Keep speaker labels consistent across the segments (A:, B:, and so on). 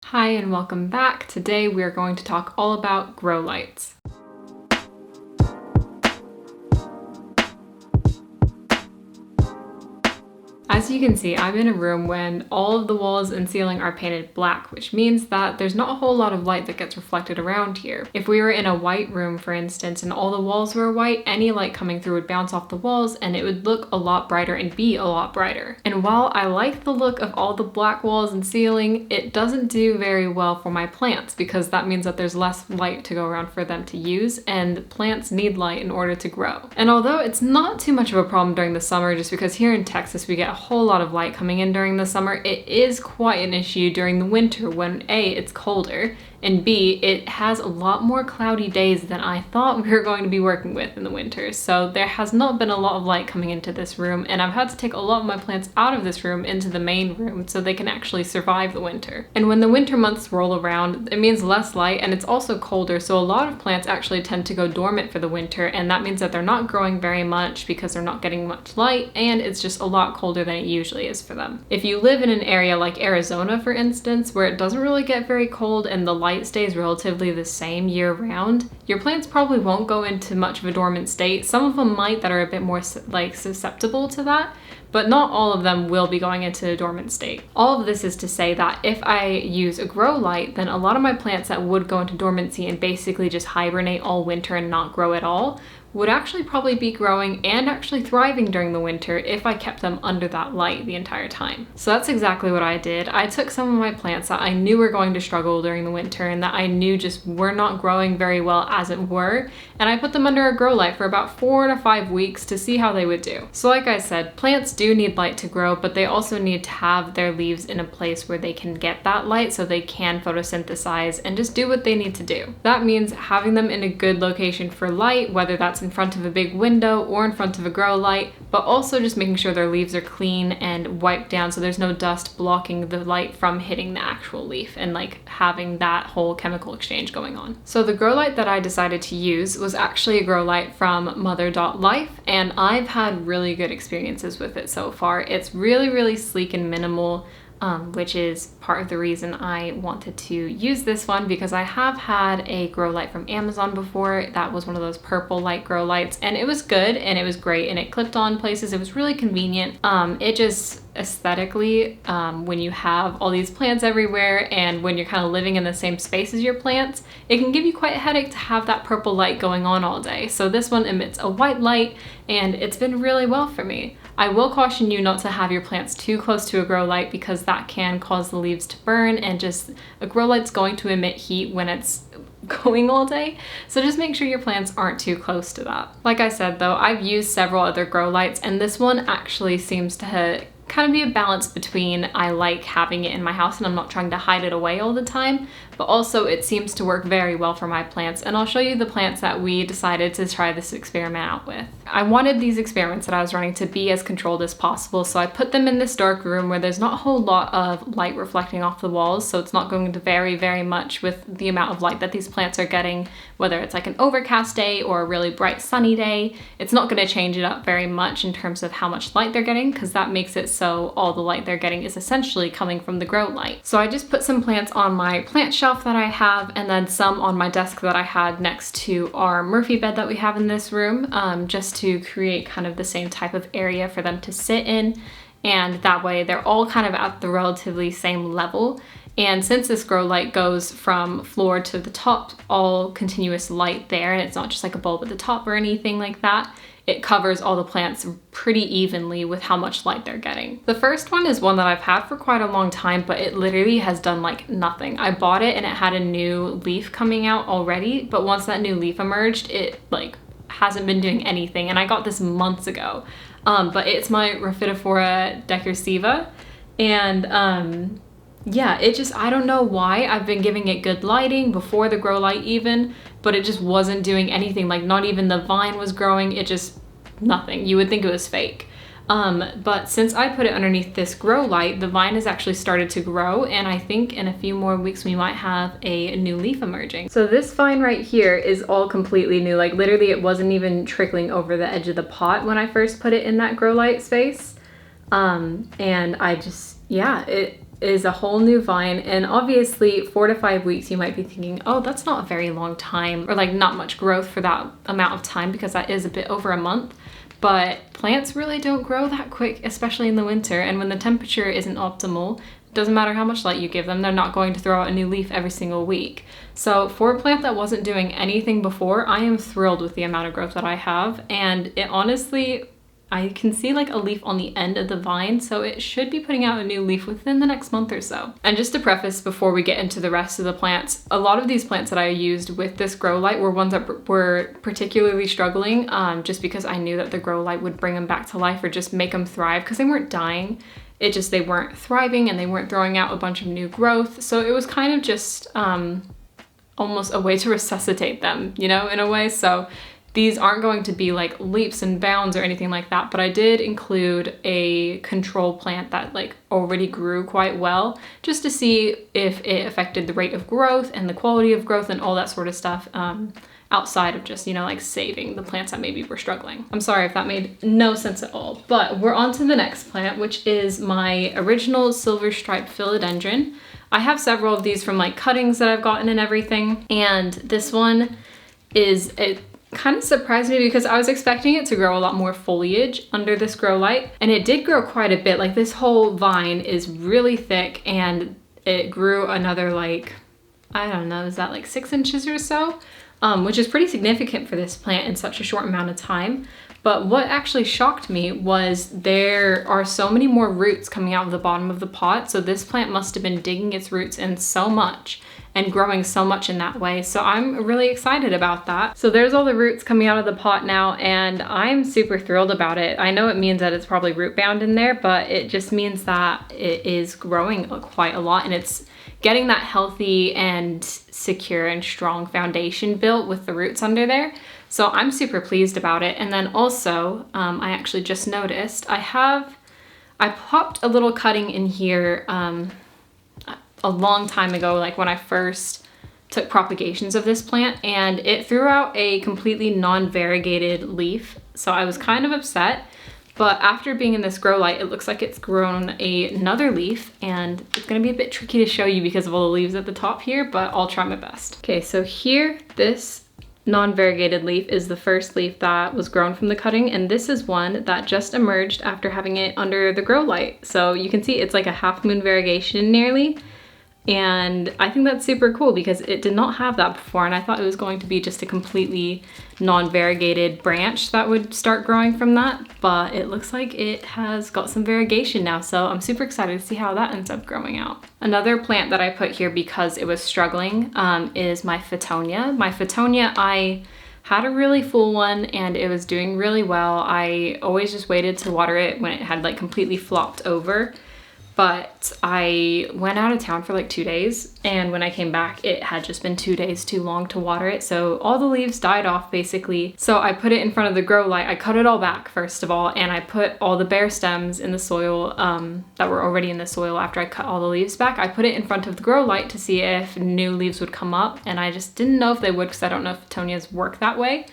A: Hi and welcome back. Today we are going to talk all about grow lights. As you can see, I'm in a room when all of the walls and ceiling are painted black, which means that there's not a whole lot of light that gets reflected around here. If we were in a white room, for instance, and all the walls were white, any light coming through would bounce off the walls and it would look a lot brighter and be a lot brighter. And while I like the look of all the black walls and ceiling, it doesn't do very well for my plants because that means that there's less light to go around for them to use, and plants need light in order to grow. And although it's not too much of a problem during the summer, just because here in Texas we get a whole lot of light coming in during the summer, it is quite an issue during the winter when A, it's colder, and B, it has a lot more cloudy days than I thought we were going to be working with in the winter. So there has not been a lot of light coming into this room, and I've had to take a lot of my plants out of this room into the main room so they can actually survive the winter. And when the winter months roll around, it means less light and it's also colder, so a lot of plants actually tend to go dormant for the winter, and that means that they're not growing very much because they're not getting much light, and it's just a lot colder than it usually is for them. If you live in an area like Arizona, for instance, where it doesn't really get very cold and the light stays relatively the same year round, your plants probably won't go into much of a dormant state. Some of them might that are a bit more susceptible to that, but not all of them will be going into a dormant state. All of this is to say that if I use a grow light, then a lot of my plants that would go into dormancy and basically just hibernate all winter and not grow at all would actually probably be growing and actually thriving during the winter if I kept them under that light the entire time. So that's exactly what I did. I took some of my plants that I knew were going to struggle during the winter and that I knew just were not growing very well as it were, and I put them under a grow light for about 4 to 5 weeks to see how they would do. So like I said, plants do need light to grow, but they also need to have their leaves in a place where they can get that light so they can photosynthesize and just do what they need to do. That means having them in a good location for light, whether that's in front of a big window or in front of a grow light, but also just making sure their leaves are clean and wiped down so there's no dust blocking the light from hitting the actual leaf and like having that whole chemical exchange going on. So the grow light that I decided to use was actually a grow light from Mother.life, and I've had really good experiences with it so far. It's really sleek and minimal, which is part of the reason I wanted to use this one, because I have had a grow light from Amazon before that was one of those purple light grow lights, and it was good and it was great and it clipped on places. It was really convenient. It just aesthetically, when you have all these plants everywhere and when you're kind of living in the same space as your plants, it can give you quite a headache to have that purple light going on all day. So this one emits a white light and it's been really well for me. I will caution you not to have your plants too close to a grow light because that can cause the leaves to burn, and just a grow light's going to emit heat when it's going all day, so just make sure your plants aren't too close to that. Like I said though, I've used several other grow lights and this one actually seems to kind of be a balance between I like having it in my house and I'm not trying to hide it away all the time, but also it seems to work very well for my plants, and I'll show you the plants that we decided to try this experiment out with. I wanted these experiments that I was running to be as controlled as possible, so I put them in this dark room where there's not a whole lot of light reflecting off the walls, so it's not going to vary very much with the amount of light that these plants are getting, whether it's like an overcast day or a really bright sunny day. It's not going to change it up very much in terms of how much light they're getting, because that makes it so all the light they're getting is essentially coming from the grow light. So I just put some plants on my plant shelf that I have, and then some on my desk that I had next to our Murphy bed that we have in this room, just to create kind of the same type of area for them to sit in, and that way they're all kind of at the relatively same level. And since this grow light goes from floor to the top, all continuous light there, and it's not just like a bulb at the top or anything like that, it covers all the plants pretty evenly with how much light they're getting. The first one is one that I've had for quite a long time, but it literally has done like nothing. I bought it and it had a new leaf coming out already, but once that new leaf emerged, it like hasn't been doing anything, and I got this months ago. But it's my Rhaphidophora decursiva, and yeah, it just, I don't know why. I've been giving it good lighting before the grow light even, but it just wasn't doing anything. Like not even the vine was growing, it just, nothing. You would think it was fake. But since I put it underneath this grow light, the vine has actually started to grow, and I think in a few more weeks we might have a new leaf emerging. So this vine right here is all completely new. Like literally it wasn't even trickling over the edge of the pot when I first put it in that grow light space. And I just, yeah, is a whole new vine, and obviously 4 to 5 weeks you might be thinking, oh, that's not a very long time, or like not much growth for that amount of time, because that is a bit over a month. But plants really don't grow that quick, especially in the winter, and when the temperature isn't optimal, it doesn't matter how much light you give them, they're not going to throw out a new leaf every single week. So for a plant that wasn't doing anything before, I am thrilled with the amount of growth that I have, and it honestly, I can see like a leaf on the end of the vine, so it should be putting out a new leaf within the next month or so. And just to preface before we get into the rest of the plants, a lot of these plants that I used with this grow light were ones that were particularly struggling, just because I knew that the grow light would bring them back to life or just make them thrive, because they weren't dying. It just, they weren't thriving and they weren't throwing out a bunch of new growth. So it was kind of just almost a way to resuscitate them, you know, in a way. So these aren't going to be like leaps and bounds or anything like that, but I did include a control plant that like already grew quite well, just to see if it affected the rate of growth and the quality of growth and all that sort of stuff, outside of just, you know, like saving the plants that maybe were struggling. I'm sorry if that made no sense at all, but we're on to the next plant, which is my original silver striped philodendron. I have several of these from like cuttings that I've gotten and everything, and this one is, it kind of surprised me because I was expecting it to grow a lot more foliage under this grow light, and it did grow quite a bit. Like this whole vine is really thick, and it grew another like, I don't know, is that like 6 inches or so? Which is pretty significant for this plant in such a short amount of time. But what actually shocked me was there are so many more roots coming out of the bottom of the pot. So this plant must have been digging its roots in so much and growing so much in that way. So I'm really excited about that. So there's all the roots coming out of the pot now, and I'm super thrilled about it. I know it means that it's probably root bound in there, but it just means that it is growing quite a lot, and it's getting that healthy and secure and strong foundation built with the roots under there. So I'm super pleased about it. And then also, I actually just noticed I popped a little cutting in here a long time ago, like when I first took propagations of this plant, and it threw out a completely non-variegated leaf. So I was kind of upset. But after being in this grow light, it looks like it's grown another leaf, and it's gonna be a bit tricky to show you because of all the leaves at the top here, but I'll try my best. Okay, so here, this non-variegated leaf is the first leaf that was grown from the cutting, and this is one that just emerged after having it under the grow light. So you can see it's like a half moon variegation nearly. And I think that's super cool because it did not have that before, and I thought it was going to be just a completely non-variegated branch that would start growing from that, but it looks like it has got some variegation now, so I'm super excited to see how that ends up growing out. Another plant that I put here because it was struggling is my Fittonia. My Fittonia, I had a really full one and it was doing really well. I always just waited to water it when it had like completely flopped over. But I went out of town for like 2 days, and when I came back, it had just been 2 days too long to water it. So all the leaves died off basically. So I put it in front of the grow light. I cut it all back first of all, and I put all the bare stems in the soil that were already in the soil after I cut all the leaves back. I put it in front of the grow light to see if new leaves would come up, and I just didn't know if they would because I don't know if Fittonias work that way.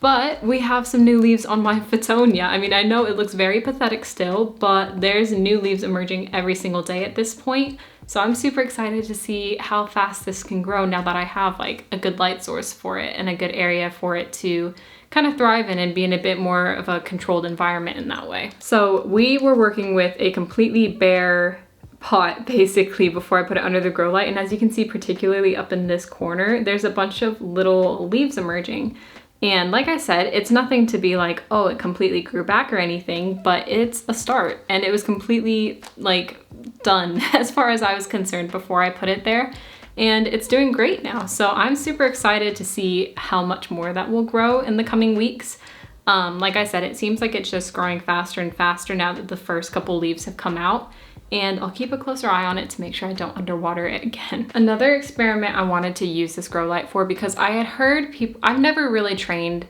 A: But we have some new leaves on my Fittonia. I mean, I know it looks very pathetic still, but there's new leaves emerging every single day at this point. So I'm super excited to see how fast this can grow now that I have like a good light source for it and a good area for it to kind of thrive in and be in a bit more of a controlled environment in that way. So we were working with a completely bare pot basically before I put it under the grow light. And as you can see, particularly up in this corner, there's a bunch of little leaves emerging. And like I said, it's nothing to be like, oh, it completely grew back or anything, but it's a start. And it was completely like done as far as I was concerned before I put it there. And it's doing great now. So I'm super excited to see how much more that will grow in the coming weeks. Like I said, it seems like it's just growing faster and faster now that the first couple leaves have come out. And I'll keep a closer eye on it to make sure I don't underwater it again. Another experiment I wanted to use this grow light for, because I had heard people, I've never really trained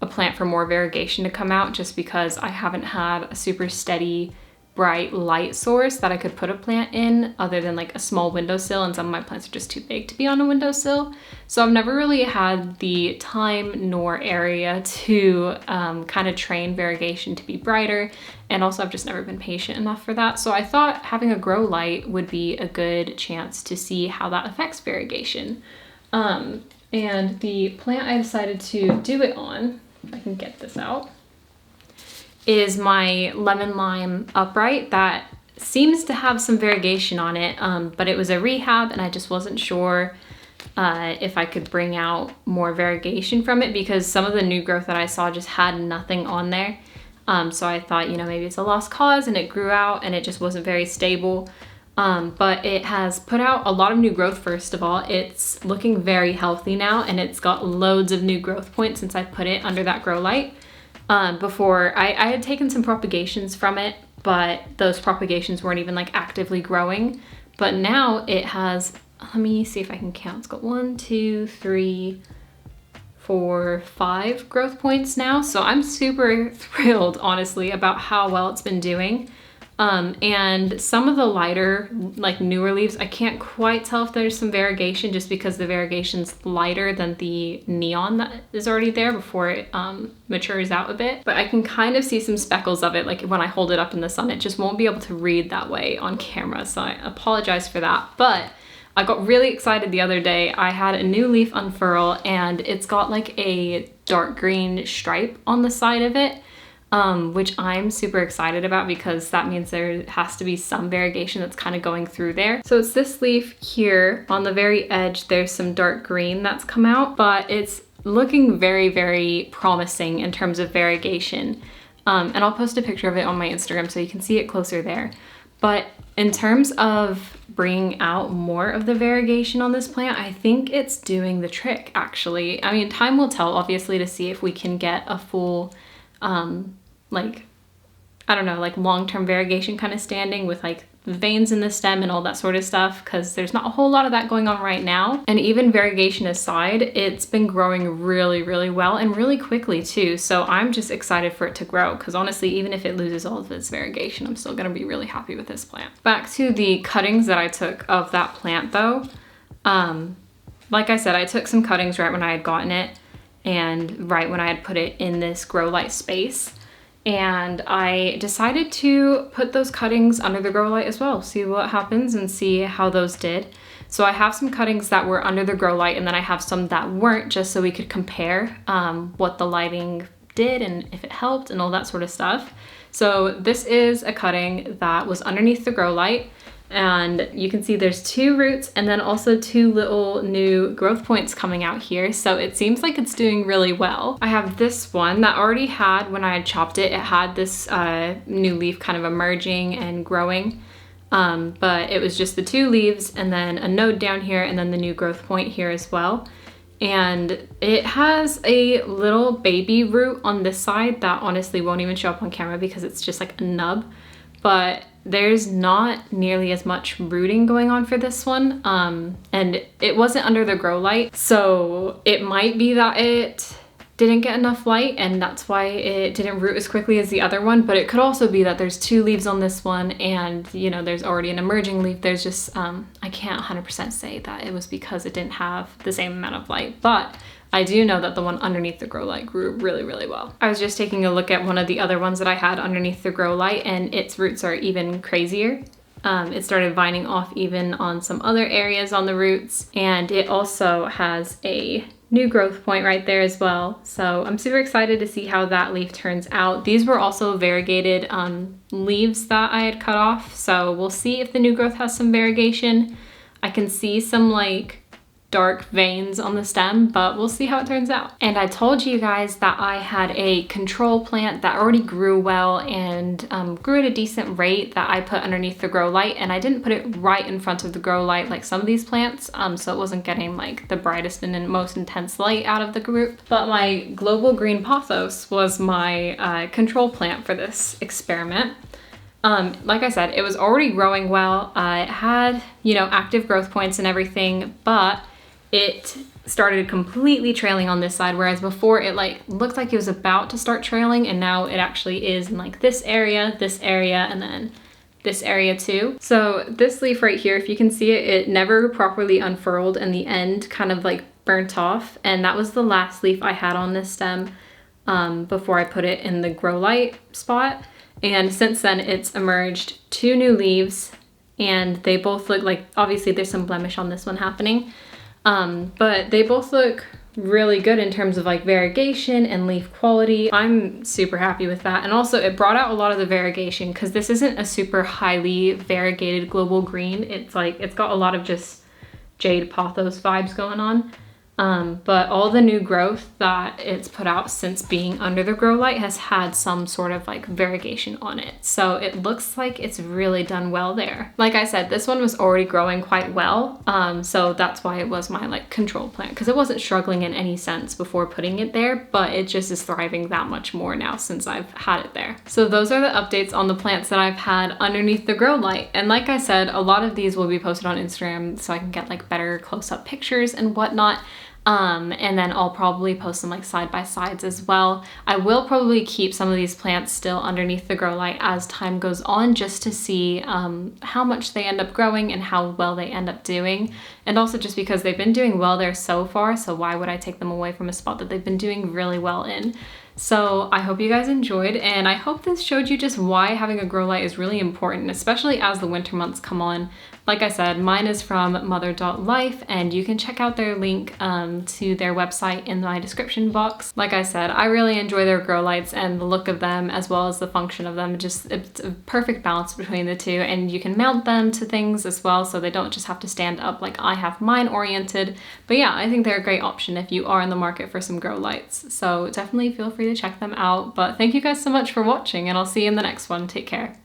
A: a plant for more variegation to come out just because I haven't had a super steady bright light source that I could put a plant in other than like a small windowsill, and some of my plants are just too big to be on a windowsill. So I've never really had the time nor area to kind of train variegation to be brighter, and also I've just never been patient enough for that. So I thought having a grow light would be a good chance to see how that affects variegation. And the plant I decided to do it on, if I can get this out, is my lemon lime upright that seems to have some variegation on it, but it was a rehab and I just wasn't sure if I could bring out more variegation from it, because some of the new growth that I saw just had nothing on there. So I thought, you know, maybe it's a lost cause, and it grew out and it just wasn't very stable. But it has put out a lot of new growth. First of all, it's looking very healthy now, and it's got loads of new growth points since I put it under that grow light. Before I had taken some propagations from it, but those propagations weren't even like actively growing. But now it has, let me see if I can count. It's got 1, 2, 3, 4, 5 growth points now. So I'm super thrilled, honestly, about how well it's been doing. And some of the lighter, like newer leaves, I can't quite tell if there's some variegation just because the variegation's lighter than the neon that is already there before it matures out a bit. But I can kind of see some speckles of it, like when I hold it up in the sun. It just won't be able to read that way on camera, so I apologize for that. But I got really excited the other day. I had a new leaf unfurl, and it's got like a dark green stripe on the side of it. Which I'm super excited about, because that means there has to be some variegation that's kind of going through there. So it's this leaf here. On the very edge, there's some dark green that's come out, but it's looking very, very promising in terms of variegation. And I'll post a picture of it on my Instagram so you can see it closer there. But in terms of bringing out more of the variegation on this plant, I think it's doing the trick, actually. I mean, time will tell, obviously, to see if we can get a full, like, I don't know, like long-term variegation kind of standing with like veins in the stem and all that sort of stuff, because there's not a whole lot of that going on right now. And even variegation aside, it's been growing really, really well and really quickly too. So I'm just excited for it to grow, because honestly, even if it loses all of its variegation, I'm still gonna be really happy with this plant. Back to the cuttings that I took of that plant though. Like I said, I took some cuttings right when I had gotten it and right when I had put it in this grow light space. And I decided to put those cuttings under the grow light as well, see what happens and see how those did. So I have some cuttings that were under the grow light, and then I have some that weren't, just so we could compare what the lighting did and if it helped and all that sort of stuff. So this is a cutting that was underneath the grow light, and you can see there's 2 roots and then also 2 little new growth points coming out here. So it seems like it's doing really well. I have this one that already had, when I had chopped it, it had this new leaf kind of emerging and growing. But it was just the 2 leaves and then a node down here and then the new growth point here as well. And it has a little baby root on this side that honestly won't even show up on camera because it's just like a nub. But there's not nearly as much rooting going on for this one. And it wasn't under the grow light. So it might be that it didn't get enough light and that's why it didn't root as quickly as the other one. But it could also be that there's 2 leaves on this one and, you know, there's already an emerging leaf. There's just, I can't 100% say that it was because it didn't have the same amount of light. But I do know that the one underneath the grow light grew really, really well. I was just taking a look at one of the other ones that I had underneath the grow light, and its roots are even crazier. It started vining off even on some other areas on the roots, and it also has a new growth point right there as well. So I'm super excited to see how that leaf turns out. These were also variegated leaves that I had cut off, so we'll see if the new growth has some variegation. I can see some like dark veins on the stem, but we'll see how it turns out. And I told you guys that I had a control plant that already grew well and grew at a decent rate that I put underneath the grow light, and I didn't put it right in front of the grow light like some of these plants, so it wasn't getting like the brightest and most intense light out of the group. But my global green pothos was my control plant for this experiment. Like I said, it was already growing well. It had, you know, active growth points and everything, but it started completely trailing on this side, whereas before it like looked like it was about to start trailing, and now it actually is in like this area, and then this area too. So this leaf right here, if you can see it, it never properly unfurled and the end kind of like burnt off. And that was the last leaf I had on this stem before I put it in the grow light spot. And since then it's emerged 2 new leaves, and they both look like, obviously there's some blemish on this one happening, but they both look really good in terms of like variegation and leaf quality. I'm super happy with that. And also it brought out a lot of the variegation, because this isn't a super highly variegated global green. It's like, it's got a lot of just jade pothos vibes going on. But all the new growth that it's put out since being under the grow light has had some sort of like variegation on it. So it looks like it's really done well there. Like I said, this one was already growing quite well. So that's why it was my like control plant, because it wasn't struggling in any sense before putting it there, but it just is thriving that much more now since I've had it there. So those are the updates on the plants that I've had underneath the grow light. And like I said, a lot of these will be posted on Instagram so I can get like better close-up pictures and whatnot. And then I'll probably post them like side by sides as well. I will probably keep some of these plants still underneath the grow light as time goes on, just to see how much they end up growing and how well they end up doing. And also just because they've been doing well there so far, so why would I take them away from a spot that they've been doing really well in? So I hope you guys enjoyed, and I hope this showed you just why having a grow light is really important, especially as the winter months come on. Like I said, mine is from mother.life, and you can check out their link to their website in my description box. Like I said, I really enjoy their grow lights and the look of them as well as the function of them. Just, it's a perfect balance between the two, and you can mount them to things as well, so they don't just have to stand up like I have mine oriented. But yeah, I think they're a great option if you are in the market for some grow lights. So definitely feel free to check them out. But thank you guys so much for watching, and I'll see you in the next one. Take care.